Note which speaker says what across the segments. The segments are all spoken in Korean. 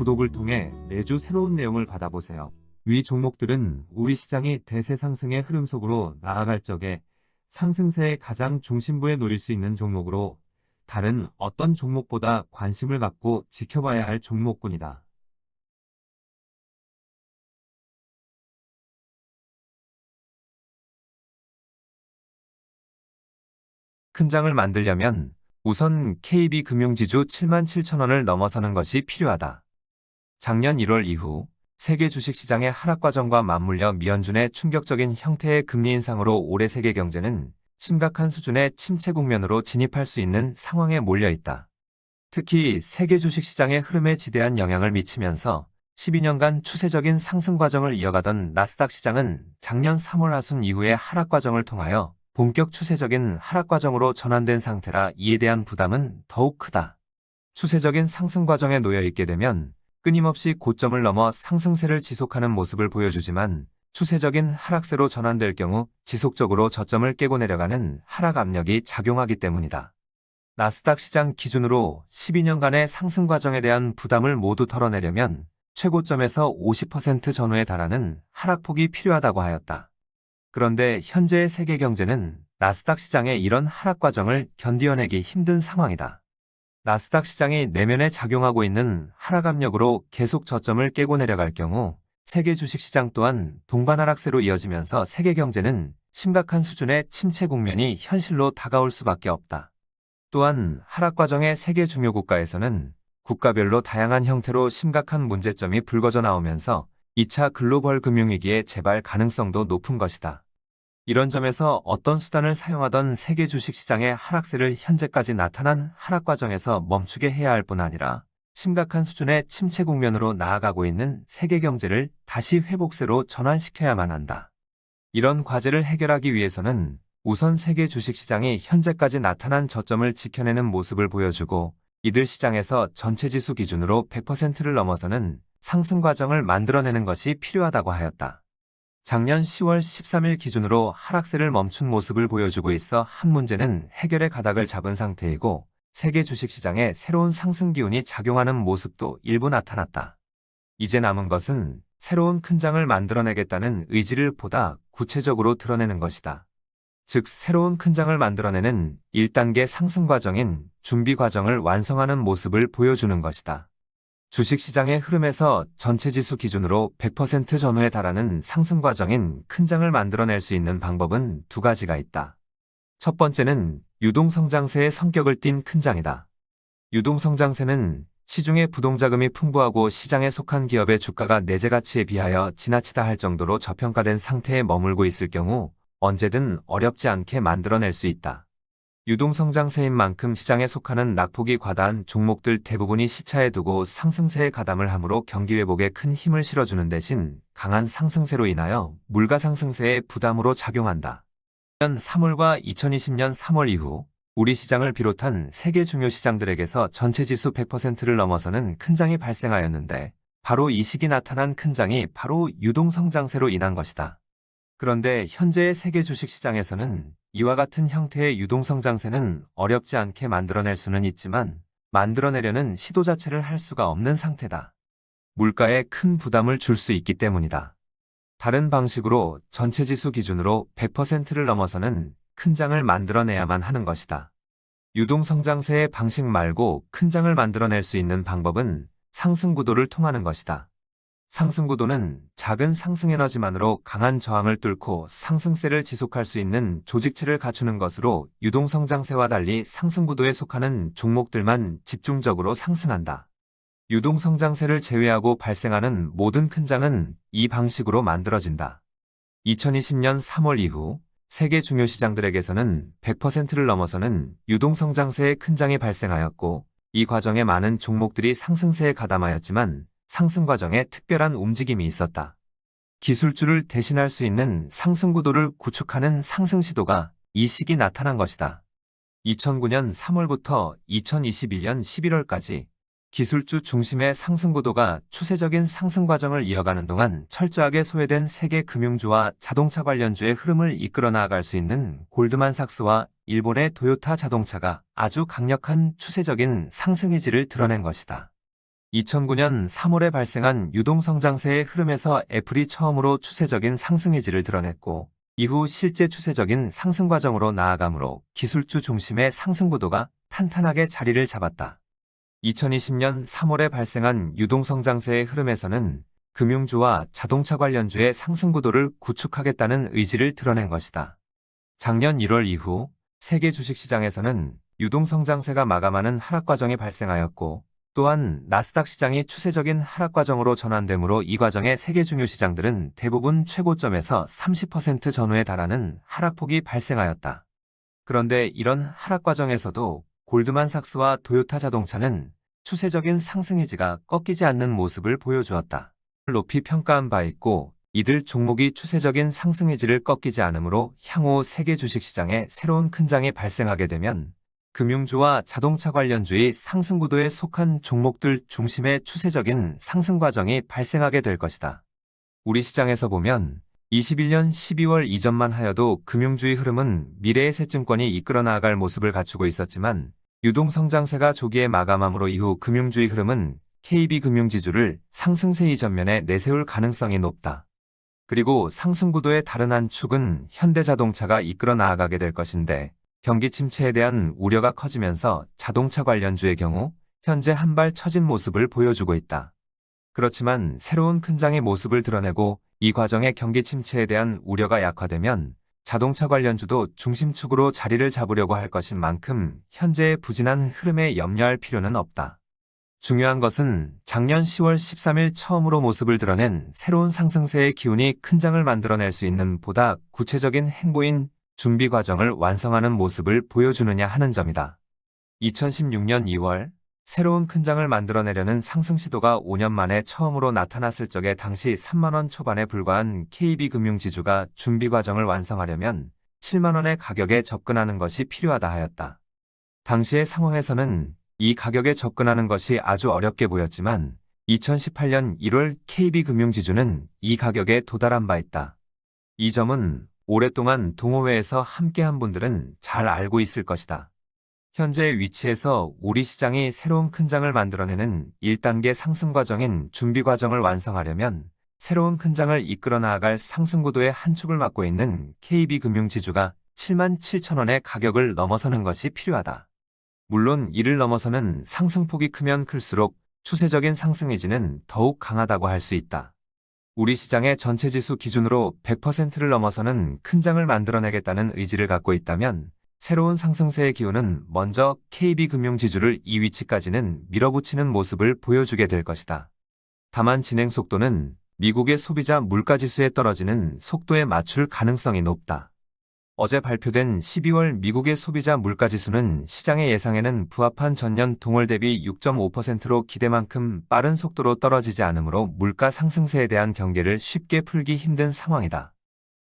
Speaker 1: 구독을 통해 매주 새로운 내용을 받아보세요. 위 종목들은 우리 시장이 대세 상승의 흐름 속으로 나아갈 적에 상승세의 가장 중심부에 놓일 수 있는 종목으로 다른 어떤 종목보다 관심을 갖고 지켜봐야 할 종목군이다. 큰 장을 만들려면 우선 KB금융지주 77,000원을 넘어서는 것이 필요하다. 작년 1월 이후 세계 주식시장의 하락 과정과 맞물려 미연준의 충격적인 형태의 금리 인상으로 올해 세계 경제는 심각한 수준의 침체 국면으로 진입할 수 있는 상황에 몰려 있다. 특히 세계 주식시장의 흐름에 지대한 영향을 미치면서 12년간 추세적인 상승 과정을 이어가던 나스닥 시장은 작년 3월 하순 이후의 하락 과정을 통하여 본격 추세적인 하락 과정으로 전환된 상태라 이에 대한 부담은 더욱 크다. 추세적인 상승 과정에 놓여 있게 되면 끊임없이 고점을 넘어 상승세를 지속하는 모습을 보여주지만 추세적인 하락세로 전환될 경우 지속적으로 저점을 깨고 내려가는 하락 압력이 작용하기 때문이다. 나스닥 시장 기준으로 12년간의 상승 과정에 대한 부담을 모두 털어내려면 최고점에서 50% 전후에 달하는 하락폭이 필요하다고 하였다. 그런데 현재의 세계 경제는 나스닥 시장의 이런 하락 과정을 견디어내기 힘든 상황이다. 나스닥 시장이 내면에 작용하고 있는 하락 압력으로 계속 저점을 깨고 내려갈 경우 세계 주식시장 또한 동반 하락세로 이어지면서 세계 경제는 심각한 수준의 침체 국면이 현실로 다가올 수밖에 없다. 또한 하락 과정의 세계 중요 국가에서는 국가별로 다양한 형태로 심각한 문제점이 불거져 나오면서 2차 글로벌 금융위기의 재발 가능성도 높은 것이다. 이런 점에서 어떤 수단을 사용하던 세계 주식시장의 하락세를 현재까지 나타난 하락 과정에서 멈추게 해야 할 뿐 아니라 심각한 수준의 침체 국면으로 나아가고 있는 세계 경제를 다시 회복세로 전환시켜야만 한다. 이런 과제를 해결하기 위해서는 우선 세계 주식시장이 현재까지 나타난 저점을 지켜내는 모습을 보여주고 이들 시장에서 전체 지수 기준으로 100%를 넘어서는 상승 과정을 만들어내는 것이 필요하다고 하였다. 작년 10월 13일 기준으로 하락세를 멈춘 모습을 보여주고 있어 한 문제는 해결의 가닥을 잡은 상태이고 세계 주식시장에 새로운 상승 기운이 작용하는 모습도 일부 나타났다. 이제 남은 것은 새로운 큰 장을 만들어내겠다는 의지를 보다 구체적으로 드러내는 것이다. 즉 새로운 큰 장을 만들어내는 1단계 상승 과정인 준비 과정을 완성하는 모습을 보여주는 것이다. 주식시장의 흐름에서 전체 지수 기준으로 100% 전후에 달하는 상승 과정인 큰 장을 만들어낼 수 있는 방법은 두 가지가 있다. 첫 번째는 유동성장세의 성격을 띤 큰 장이다. 유동성장세는 시중에 부동자금이 풍부하고 시장에 속한 기업의 주가가 내재 가치에 비하여 지나치다 할 정도로 저평가된 상태에 머물고 있을 경우 언제든 어렵지 않게 만들어낼 수 있다. 유동성장세인 만큼 시장에 속하는 낙폭이 과다한 종목들 대부분이 시차에 두고 상승세에 가담을 하므로 경기 회복에 큰 힘을 실어주는 대신 강한 상승세로 인하여 물가 상승세의 부담으로 작용한다. 3월과 2020년 3월 이후 우리 시장을 비롯한 세계 중요 시장들에게서 전체 지수 100%를 넘어서는 큰 장이 발생하였는데 바로 이 시기 나타난 큰 장이 바로 유동성장세로 인한 것이다. 그런데 현재의 세계 주식시장에서는 이와 같은 형태의 유동성장세는 어렵지 않게 만들어낼 수는 있지만 만들어내려는 시도 자체를 할 수가 없는 상태다. 물가에 큰 부담을 줄 수 있기 때문이다. 다른 방식으로 전체 지수 기준으로 100%를 넘어서는 큰 장을 만들어내야만 하는 것이다. 유동성장세의 방식 말고 큰 장을 만들어낼 수 있는 방법은 상승구도를 통하는 것이다. 상승구도는 작은 상승 에너지만으로 강한 저항을 뚫고 상승세를 지속할 수 있는 조직체를 갖추는 것으로 유동성장세와 달리 상승구도에 속하는 종목들만 집중적으로 상승한다. 유동성장세를 제외하고 발생하는 모든 큰 장은 이 방식으로 만들어진다. 2020년 3월 이후 세계 중요 시장들에게서는 100%를 넘어서는 유동성장세의 큰 장이 발생하였고 이 과정에 많은 종목들이 상승세에 가담하였지만 상승 과정에 특별한 움직임이 있었다. 기술주를 대신할 수 있는 상승 구도를 구축하는 상승 시도가 이 시기 나타난 것이다. 2009년 3월부터 2021년 11월까지 기술주 중심의 상승 구도가 추세적인 상승 과정을 이어가는 동안 철저하게 소외된 세계 금융주와 자동차 관련주의 흐름을 이끌어 나아갈 수 있는 골드만삭스와 일본의 도요타 자동차가 아주 강력한 추세적인 상승 의지를 드러낸 것이다. 2009년 3월에 발생한 유동성장세의 흐름에서 애플이 처음으로 추세적인 상승 의지를 드러냈고 이후 실제 추세적인 상승 과정으로 나아가므로 기술주 중심의 상승 구도가 탄탄하게 자리를 잡았다. 2020년 3월에 발생한 유동성장세의 흐름에서는 금융주와 자동차 관련주의 상승 구도를 구축하겠다는 의지를 드러낸 것이다. 작년 1월 이후 세계 주식시장에서는 유동성장세가 마감하는 하락 과정이 발생하였고 또한 나스닥 시장이 추세적인 하락 과정으로 전환되므로 이 과정에 세계 중요 시장들은 대부분 최고점에서 30% 전후에 달하는 하락폭이 발생하였다. 그런데 이런 하락 과정에서도 골드만삭스와 도요타 자동차는 추세적인 상승 의지가 꺾이지 않는 모습을 보여주었다. 높이 평가한 바 있고 이들 종목이 추세적인 상승 의지를 꺾이지 않으므로 향후 세계 주식시장에 새로운 큰 장이 발생하게 되면 금융주와 자동차 관련주의 상승 구도에 속한 종목들 중심의 추세적인 상승 과정이 발생하게 될 것이다. 우리 시장에서 보면 21년 12월 이전만 하여도 금융주의 흐름은 미래의 새 증권이 이끌어 나아갈 모습을 갖추고 있었지만 유동성장세가 조기에 마감함으로 이후 금융주의 흐름은 KB금융지주를 상승세의 전면에 내세울 가능성이 높다. 그리고 상승 구도의 다른 한 축은 현대자동차가 이끌어 나아가게 될 것인데 경기 침체에 대한 우려가 커지면서 자동차 관련주의 경우 현재 한 발 처진 모습을 보여주고 있다. 그렇지만 새로운 큰 장의 모습을 드러내고 이 과정의 경기 침체에 대한 우려가 약화되면 자동차 관련주도 중심축으로 자리를 잡으려고 할 것인 만큼 현재의 부진한 흐름에 염려할 필요는 없다. 중요한 것은 작년 10월 13일 처음으로 모습을 드러낸 새로운 상승세의 기운이 큰 장을 만들어낼 수 있는 보다 구체적인 행보인 준비 과정을 완성하는 모습을 보여주느냐 하는 점이다. 2016년 2월 새로운 큰 장을 만들어내려는 상승 시도가 5년 만에 처음으로 나타났을 적에 당시 3만원 초반에 불과한 KB금융지주가 준비 과정을 완성하려면 7만원의 가격에 접근하는 것이 필요하다 하였다. 당시의 상황에서는 이 가격에 접근하는 것이 아주 어렵게 보였지만 2018년 1월 KB금융지주는 이 가격에 도달한 바 있다. 이 점은 오랫동안 동호회에서 함께한 분들은 잘 알고 있을 것이다. 현재의 위치에서 우리 시장이 새로운 큰 장을 만들어내는 1단계 상승 과정인 준비 과정을 완성하려면 새로운 큰 장을 이끌어 나아갈 상승 구도의 한 축을 맡고 있는 KB금융지주가 77,000원의 가격을 넘어서는 것이 필요하다. 물론 이를 넘어서는 상승폭이 크면 클수록 추세적인 상승 의지는 더욱 강하다고 할 수 있다. 우리 시장의 전체 지수 기준으로 100%를 넘어서는 큰 장을 만들어내겠다는 의지를 갖고 있다면 새로운 상승세의 기운은 먼저 KB금융지주를 이 위치까지는 밀어붙이는 모습을 보여주게 될 것이다. 다만 진행 속도는 미국의 소비자 물가지수에 떨어지는 속도에 맞출 가능성이 높다. 어제 발표된 12월 미국의 소비자 물가지수는 시장의 예상에는 부합한 전년 동월 대비 6.5%로 기대만큼 빠른 속도로 떨어지지 않으므로 물가 상승세에 대한 경계를 쉽게 풀기 힘든 상황이다.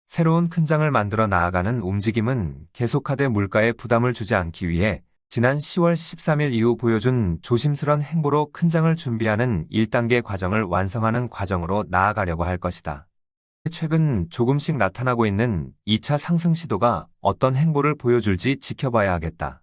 Speaker 1: 새로운 큰 장을 만들어 나아가는 움직임은 계속하되 물가에 부담을 주지 않기 위해 지난 10월 13일 이후 보여준 조심스런 행보로 큰 장을 준비하는 1단계 과정을 완성하는 과정으로 나아가려고 할 것이다. 최근 조금씩 나타나고 있는 2차 상승 시도가 어떤 행보를 보여줄지 지켜봐야 하겠다.